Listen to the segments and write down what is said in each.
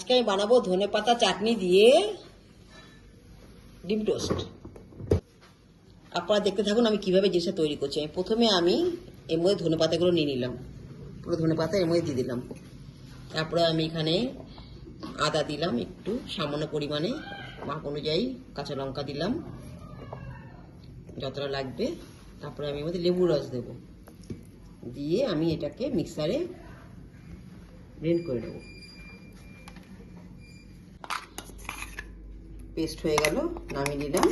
আজকে আমি বানাবো ধনেপাতা চাটনি দিয়ে ডিম টোস্ট। আপনারা দেখতে থাকুন আমি কিভাবে জিনিসটা তৈরি করছি। প্রথমে আমি এর মধ্যে ধনেপাতাগুলো নিয়ে নিলাম, পুরো ধনেপাতা এর মধ্যে দিয়ে দিলাম। তারপরে আমি এখানে আদা দিলাম একটু সামান্য পরিমাণে, মাপ অনুযায়ী কাঁচা লঙ্কা দিলাম যতটা লাগবে। তারপরে আমি এর মধ্যে লেবুর রস দেব, দিয়ে আমি এটাকে মিক্সারে ব্লেন্ড করে নেব। পেস্ট হয়ে গেল, নামিয়ে নিলাম।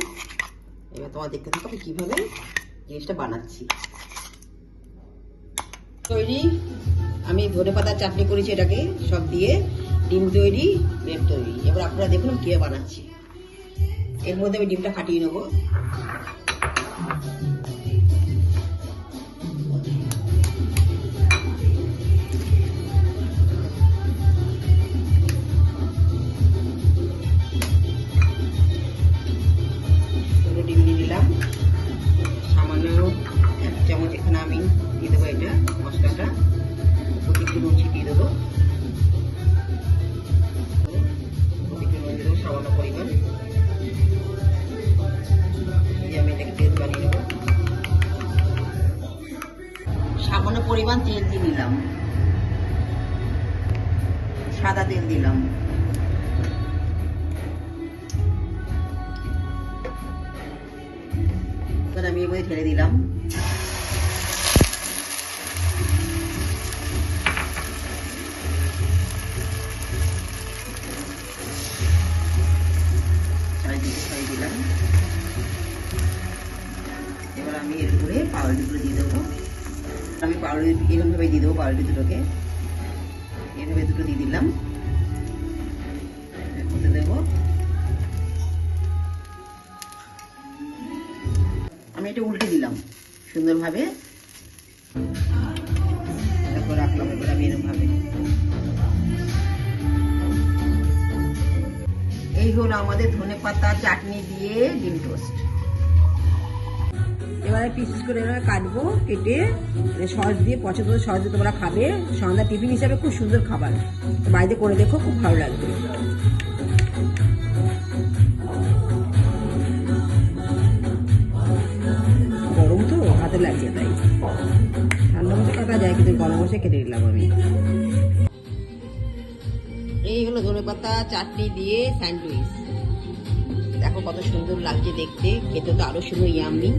এবার তোমার দেখতে থাকো আমি কীভাবে জিনিসটা বানাচ্ছি। তৈরি, আমি ধনেপাতার চাটনি করেছি, এটাকে সব দিয়ে ডিম তৈরি, ব্রেড তৈরি। এবার আপনারা দেখুন আমি কীভাবে বানাচ্ছি। এর মধ্যে আমি ডিমটা ফাটিয়ে নেবো। ডিম দিয়ে দিলাম, সামান্য 1 চামচ এখানে আমি দিয়ে দেবো এটা মশলাটা, একটু নুন ছিটিয়ে দেবো, একটু নুন দেবো সামান্য পরিমাণ দিয়ে আমি এটাকে তেল বানিয়ে নেবো। সামান্য পরিমাণ তেল দিয়ে নিলাম, সাদা তেল দিলাম। এবার আমি এর মধ্যে ঢেলে দিলাম। দিলাম। এবার আমি এর উপরে পাউরুটিগুলো দিয়ে দেবো। আমি পাউরুটি এরকমভাবে দিয়ে দেবো, পাউরুটি দুটোকে এভাবে দুটো দিয়ে দিলাম, দেবো। আমি এটা উল্টে দিলাম সুন্দরভাবে, তারপর রাখলাম। এবার আমি এরকমভাবে, এই হলো আমাদের ধনেপাতা চাটনি দিয়ে ডিম টোস্ট। এবারে পিস করে এভাবে কাটবো, কেটে সস দিয়ে, পছন্দ সস দিয়ে তোমরা খাবে। সন্ধ্যা টিফিন হিসাবে খুব সুন্দর খাবার, বাড়িতে করে দেখো, খুব ভালো লাগবে। গরম তো হাতে লাগছে, তাই ঠান্ডা মশলা কাটা যায়, কিন্তু গরম মশলা কেটে নিলাম আমি। এই হলো ধনেপাতা চাটনি দিয়ে স্যান্ডউইচ। দেখো কত সুন্দর লাগছে দেখতে, খেতে তো আরো সুন্দর, ইয়াম্মি।